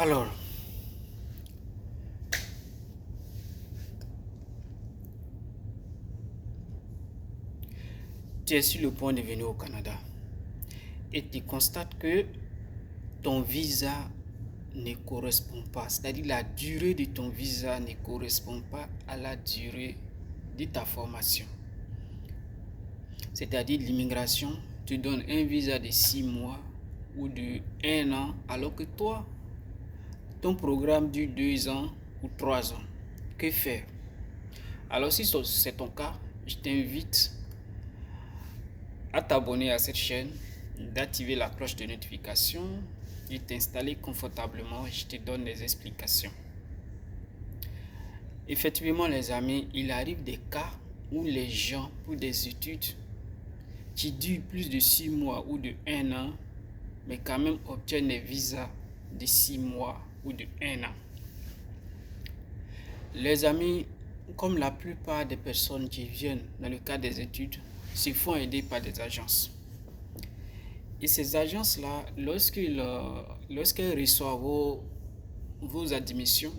Alors, tu es sur le point de venir au Canada et tu constates que ton visa ne correspond pas, c'est-à-dire la durée de ton visa ne correspond pas à la durée de ta formation. C'est-à-dire l'immigration te donne un visa de 6 mois ou de 1 an, alors que toi, ton programme dure 2 ans ou 3 ans. Que faire? Alors si c'est ton cas, je t'invite à t'abonner à cette chaîne, d'activer la cloche de notification et t'installer confortablement. Je te donne des explications. Effectivement, les amis, il arrive des cas où les gens, pour des études qui durent plus de 6 mois ou de 1 an, mais quand même obtiennent des visas de 6 mois ou de 1 an. Les amis, comme la plupart des personnes qui viennent dans le cadre des études, se font aider par des agences. Et ces agences-là, lorsqu'elles reçoivent vos admissions,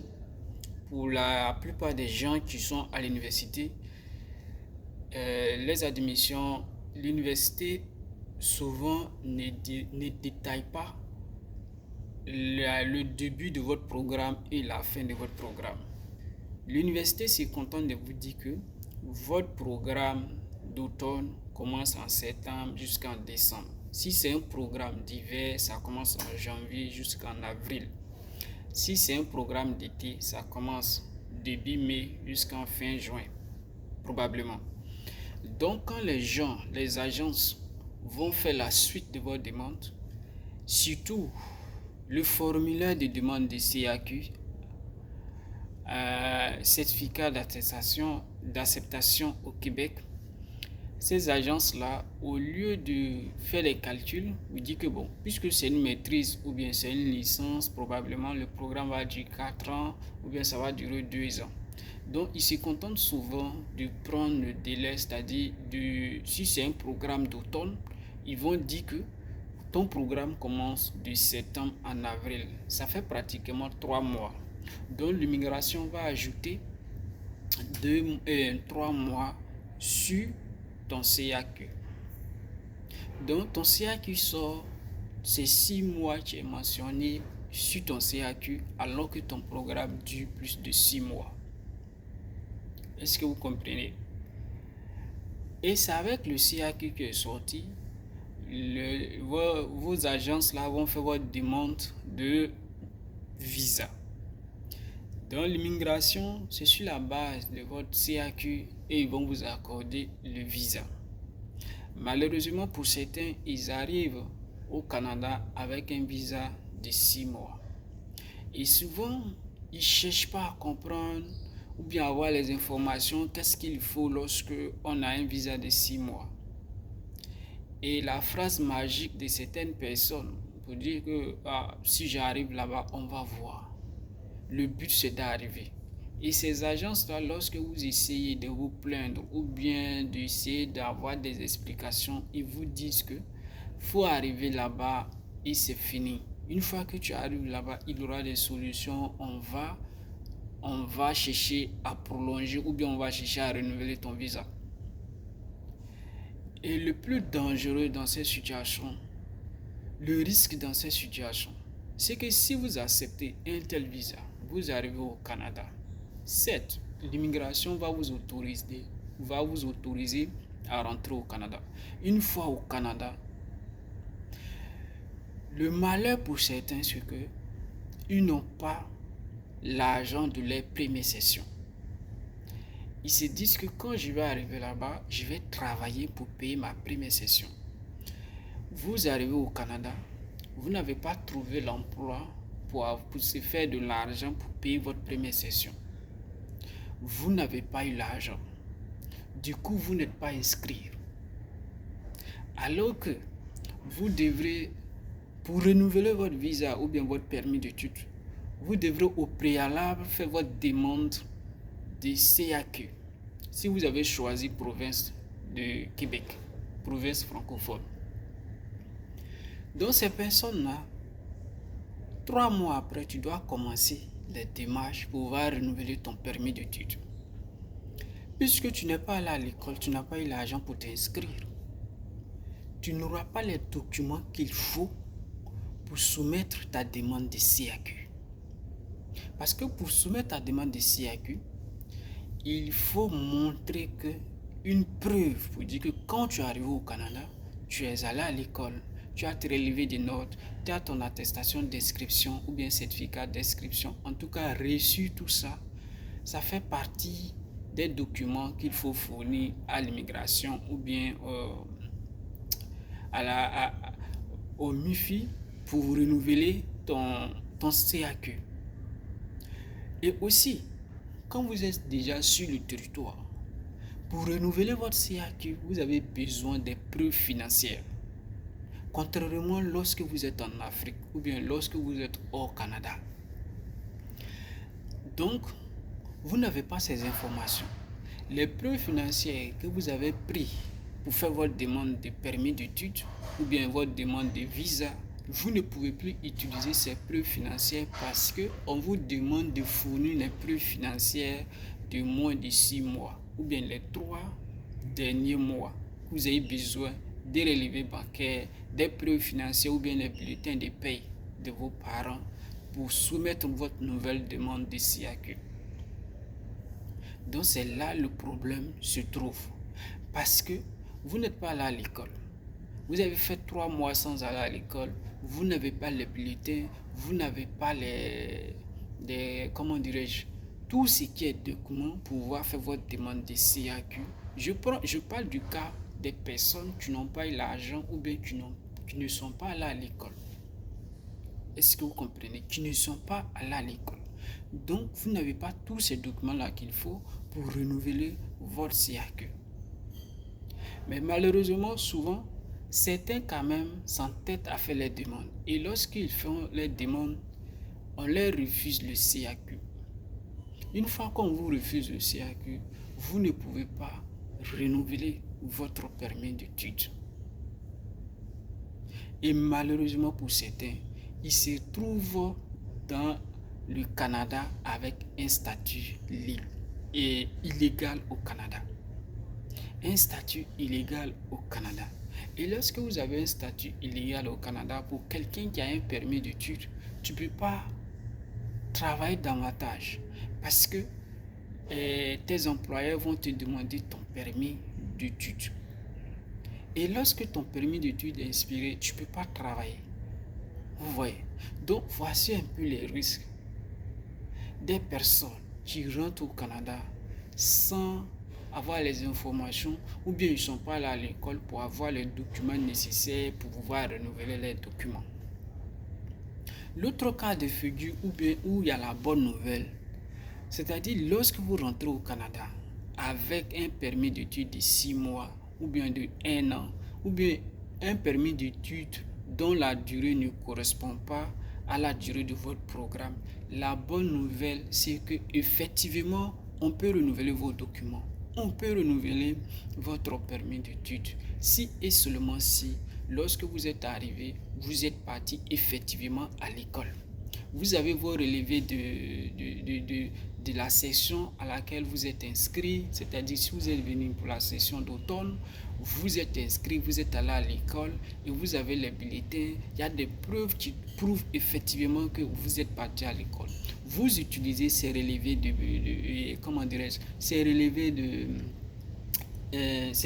pour la plupart des gens qui sont à l'université, les admissions, l'université souvent ne détaille pas le début de votre programme et la fin de votre programme. L'université s'est contente de vous dire que votre programme d'automne commence en septembre jusqu'en décembre. Si c'est un programme d'hiver, ça commence en janvier jusqu'en avril. Si c'est un programme d'été, ça commence début mai jusqu'en fin juin, probablement. Donc, quand les agences vont faire la suite de votre demande, surtout le formulaire de demande de CAQ, certificat d'acceptation au Québec, ces agences-là, au lieu de faire les calculs, vous disent que bon, puisque c'est une maîtrise ou bien c'est une licence, probablement le programme va durer 4 ans ou bien ça va durer 2 ans. Donc, ils se contentent souvent de prendre le délai, c'est-à-dire si c'est un programme d'automne, ils vont dire que ton programme commence de septembre en avril. Ça fait pratiquement 3 mois. Donc, l'immigration va ajouter 3 mois sur ton CAQ. Donc, ton CAQ sort, c'est 6 mois qui est mentionné sur ton CAQ, alors que ton programme dure plus de 6 mois. Est-ce que vous comprenez? Et c'est avec le CAQ qui est sorti, vos agences là vont faire votre demande de visa. Dans l'immigration, c'est sur la base de votre CAQ et ils vont vous accorder le visa. Malheureusement pour certains, ils arrivent au Canada avec un visa de 6 mois. Et souvent, ils ne cherchent pas à comprendre ou bien avoir les informations, qu'est-ce qu'il faut lorsque on a un visa de 6 mois. Et la phrase magique de certaines personnes pour dire que si j'arrive là-bas, on va voir. Le but, c'est d'arriver. Et ces agences-là, lorsque vous essayez de vous plaindre ou bien d'essayer d'avoir des explications, ils vous disent que faut arriver là-bas et c'est fini. Une fois que tu arrives là-bas, il y aura des solutions. On va chercher à prolonger ou bien on va chercher à renouveler ton visa. Et le plus dangereux dans ces situations, le risque dans ces situations, c'est que si vous acceptez un tel visa, vous arrivez au Canada. Certes, l'immigration va vous autoriser à rentrer au Canada. Une fois au Canada, le malheur pour certains, c'est que ils n'ont pas l'argent de leur première session. Ils se disent que quand je vais arriver là-bas, je vais travailler pour payer ma première session. Vous arrivez au Canada, vous n'avez pas trouvé l'emploi pour se faire de l'argent pour payer votre première session. Vous n'avez pas eu l'argent. Du coup, vous n'êtes pas inscrit. Alors que vous devrez, pour renouveler votre visa ou bien votre permis d'études, vous devrez au préalable faire votre demande de CAQ. Si vous avez choisi province de Québec, province francophone. Donc ces personnes-là, 3 mois après, tu dois commencer les démarches pour pouvoir renouveler ton permis d'études. Puisque tu n'es pas allé à l'école, tu n'as pas eu l'argent pour t'inscrire. Tu n'auras pas les documents qu'il faut pour soumettre ta demande de CAQ. Parce que pour soumettre ta demande de CAQ, il faut montrer que une preuve pour dire que quand tu es arrivé au Canada, tu es allé à l'école, tu as relevé des notes, tu as ton attestation d'inscription ou bien certificat d'inscription, en tout cas reçu tout ça. Ça fait partie des documents qu'il faut fournir à l'immigration ou bien au MIFI pour renouveler ton CAQ. Et aussi, quand vous êtes déjà sur le territoire, pour renouveler votre CAQ, vous avez besoin des preuves financières. Contrairement lorsque vous êtes en Afrique ou bien lorsque vous êtes au Canada. Donc, vous n'avez pas ces informations. Les preuves financières que vous avez prises pour faire votre demande de permis d'études ou bien votre demande de visa, vous ne pouvez plus utiliser ces preuves financières parce qu'on vous demande de fournir les preuves financières de moins de 6 mois ou bien les 3 derniers mois. Vous avez besoin des relevés bancaires, des preuves financières ou bien les bulletins de paie de vos parents pour soumettre votre nouvelle demande de CAQ. Donc c'est là le problème se trouve. Parce que vous n'êtes pas allé à l'école. Vous avez fait 3 mois sans aller à l'école. Vous n'avez pas les bulletins. Vous n'avez pas comment dirais-je, tout ce qui est document pour pouvoir faire votre demande de CAQ. Je parle du cas des personnes qui n'ont pas eu l'argent ou bien qui ne sont pas allées à l'école. Est-ce que vous comprenez? Qui ne sont pas allés à l'école. Donc, vous n'avez pas tous ces documents-là qu'il faut pour renouveler votre CAQ. Mais malheureusement, souvent, certains quand même s'entêtent à faire les demandes. Et lorsqu'ils font les demandes, on leur refuse le CAQ. Une fois qu'on vous refuse le CAQ, vous ne pouvez pas renouveler votre permis d'études. Et malheureusement pour certains, ils se trouvent dans le Canada avec un statut illégal au Canada. Un statut illégal au Canada. Et lorsque vous avez un statut illégal au Canada, pour quelqu'un qui a un permis d'études, tu ne peux pas travailler davantage parce que tes employeurs vont te demander ton permis d'études. Et lorsque ton permis d'études est expiré, tu ne peux pas travailler. Vous voyez? Donc, voici un peu les risques des personnes qui rentrent au Canada sans avoir les informations ou bien ils ne sont pas allés à l'école pour avoir les documents nécessaires pour pouvoir renouveler les documents. L'autre cas de figure où il y a la bonne nouvelle, c'est-à-dire lorsque vous rentrez au Canada avec un permis d'études de 6 mois ou bien de 1 an ou bien un permis d'études dont la durée ne correspond pas à la durée de votre programme, la bonne nouvelle c'est que effectivement on peut renouveler vos documents. On peut renouveler votre permis d'études si et seulement si, lorsque vous êtes arrivé, vous êtes parti effectivement à l'école. Vous avez vos relevés de la session à laquelle vous êtes inscrit, c'est-à-dire si vous êtes venu pour la session d'automne, vous êtes inscrit, vous êtes allé à l'école et vous avez les bulletins. Il y a des preuves qui prouvent effectivement que vous êtes parti à l'école. Vous utilisez ces relevés ces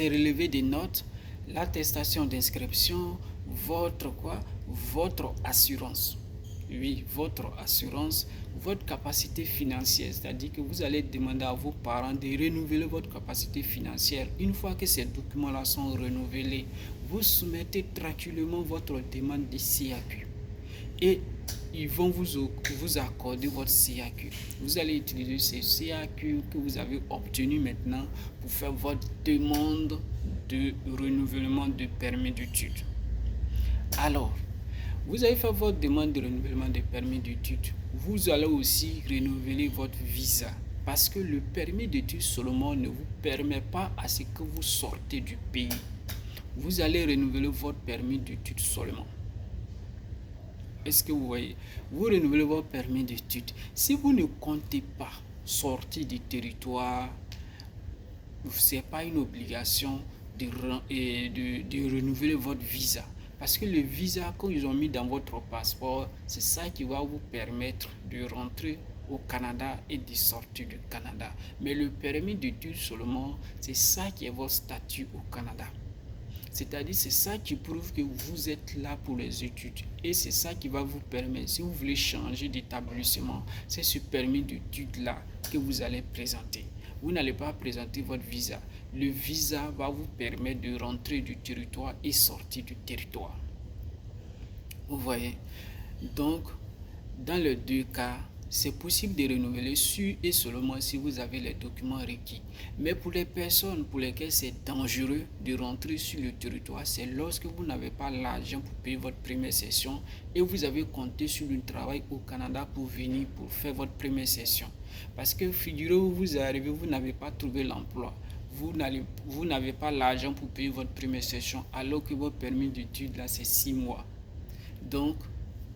relevés de notes, l'attestation d'inscription, votre assurance. Oui, votre assurance, votre capacité financière, c'est-à-dire que vous allez demander à vos parents de renouveler votre capacité financière. Une fois que ces documents-là sont renouvelés, vous soumettez tranquillement votre demande de CAQ. Et ils vont vous accorder votre CAQ. Vous allez utiliser ce CAQ que vous avez obtenu maintenant pour faire votre demande de renouvellement de permis d'études. Alors, vous avez fait votre demande de renouvellement de permis d'études. Vous allez aussi renouveler votre visa parce que le permis d'études seulement ne vous permet pas à ce que vous sortez du pays. Vous allez renouveler votre permis d'études seulement. Est-ce que vous voyez? Vous renouvelez votre permis d'études. Si vous ne comptez pas sortir du territoire, ce n'est pas une obligation de renouveler votre visa. Parce que le visa, quand ils ont mis dans votre passeport, c'est ça qui va vous permettre de rentrer au Canada et de sortir du Canada. Mais le permis d'études seulement, c'est ça qui est votre statut au Canada. C'est-à-dire, c'est ça qui prouve que vous êtes là pour les études. Et c'est ça qui va vous permettre, si vous voulez changer d'établissement, c'est ce permis d'études-là que vous allez présenter. Vous n'allez pas présenter votre visa. Le visa va vous permettre de rentrer du territoire et sortir du territoire. Vous voyez? Donc, dans les deux cas, c'est possible de renouveler sur et seulement si vous avez les documents requis. Mais pour les personnes pour lesquelles c'est dangereux de rentrer sur le territoire, c'est lorsque vous n'avez pas l'argent pour payer votre première session et vous avez compté sur le travail au Canada pour venir pour faire votre première session. Parce que figurez-vous, vous arrivez, vous n'avez pas trouvé l'emploi. Vous n'avez pas l'argent pour payer votre première session alors que votre permis d'études là c'est 6 mois. Donc,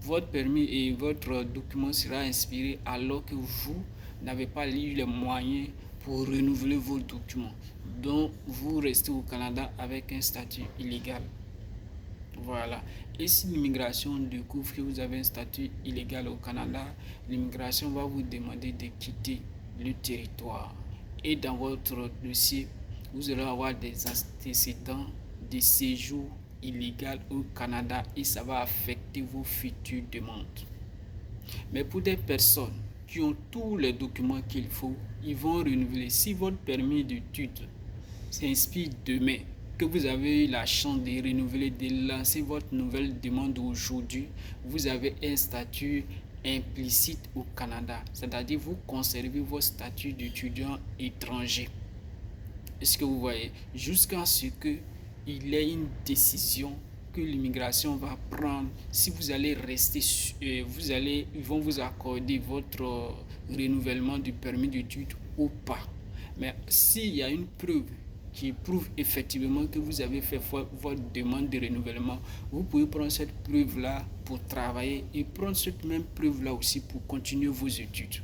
votre permis et votre document sera inspiré alors que vous n'avez pas eu les moyens pour renouveler vos documents. Donc, vous restez au Canada avec un statut illégal. Voilà. Et si l'immigration découvre que vous avez un statut illégal au Canada, l'immigration va vous demander de quitter le territoire. Et dans votre dossier, vous allez avoir des antécédents de séjour illégal au Canada et ça va affecter vos futures demandes. Mais pour des personnes qui ont tous les documents qu'il faut, ils vont renouveler. Si votre permis d'études s'inspire demain, que vous avez eu la chance de renouveler, de lancer votre nouvelle demande aujourd'hui, vous avez un statut implicite au Canada. C'est-à-dire vous conservez votre statut d'étudiant étranger. Est-ce que vous voyez? Jusqu'à ce que il est une décision que l'immigration va prendre si vous allez rester, ils vont vous accorder votre renouvellement du permis d'études ou pas. Mais s'il y a une preuve qui prouve effectivement que vous avez fait votre demande de renouvellement, vous pouvez prendre cette preuve-là pour travailler et prendre cette même preuve-là aussi pour continuer vos études.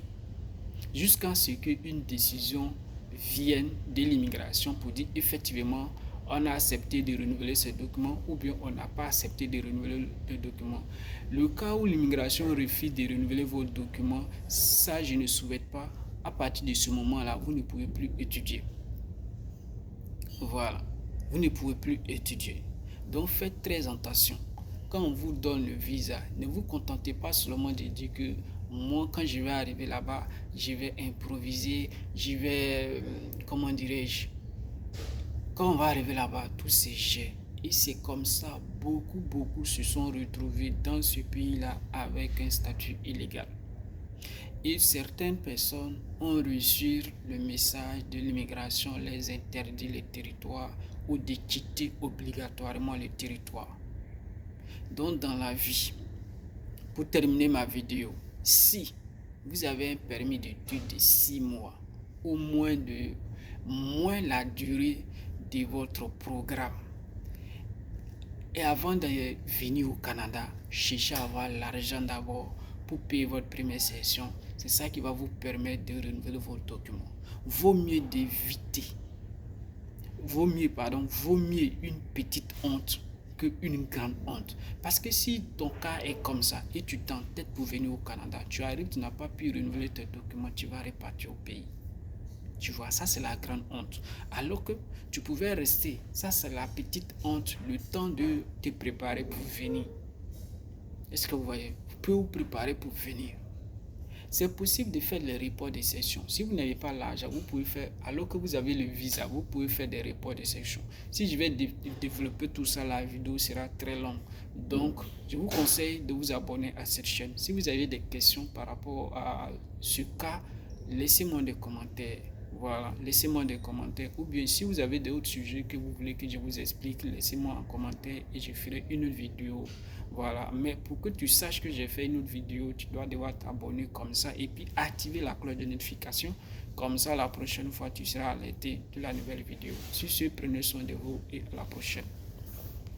Jusqu'à ce qu'une décision vienne de l'immigration pour dire effectivement on a accepté de renouveler ces documents ou bien on n'a pas accepté de renouveler le document. Le cas où l'immigration refuse de renouveler vos documents, ça je ne souhaite pas. À partir de ce moment-là, vous ne pouvez plus étudier. Voilà, vous ne pouvez plus étudier. Donc faites très attention. Quand on vous donne le visa, ne vous contentez pas seulement de dire que moi, quand je vais arriver là-bas, je vais improviser, je vais, comment dirais-je, quand on va arriver là-bas, tout s'échec. Et c'est comme ça, beaucoup se sont retrouvés dans ce pays-là avec un statut illégal. Et certaines personnes ont reçu le message de l'immigration les interdit le territoire ou de quitter obligatoirement le territoire. Donc dans la vie, pour terminer ma vidéo, si vous avez un permis d'études de 6 mois ou moins la durée de votre programme, et avant de venir au Canada, cherchez à avoir l'argent d'abord pour payer votre première session. C'est ça qui va vous permettre de renouveler vos documents. Vaut mieux une petite honte qu'une grande honte. Parce que si ton cas est comme ça et tu t'entêtes pour venir au Canada, tu arrives, tu n'as pas pu renouveler tes documents, tu vas repartir au pays. Tu vois, ça c'est la grande honte. Alors que tu pouvais rester, ça c'est la petite honte, le temps de te préparer pour venir. Est-ce que vous voyez? Vous pouvez vous préparer pour venir. C'est possible de faire les reports de session. Si vous n'avez pas l'argent, vous pouvez faire, alors que vous avez le visa, vous pouvez faire des reports de session. Si je vais développer tout ça, la vidéo sera très longue. Donc, je vous conseille de vous abonner à cette chaîne. Si vous avez des questions par rapport à ce cas, laissez-moi des commentaires. Voilà, laissez-moi des commentaires. Ou bien, si vous avez d'autres sujets que vous voulez que je vous explique, laissez-moi un commentaire et je ferai une vidéo. Voilà, mais pour que tu saches que j'ai fait une autre vidéo, tu dois devoir t'abonner comme ça et puis activer la cloche de notification. Comme ça, la prochaine fois, tu seras alerté de la nouvelle vidéo. Sur ce, prenez soin de vous et à la prochaine.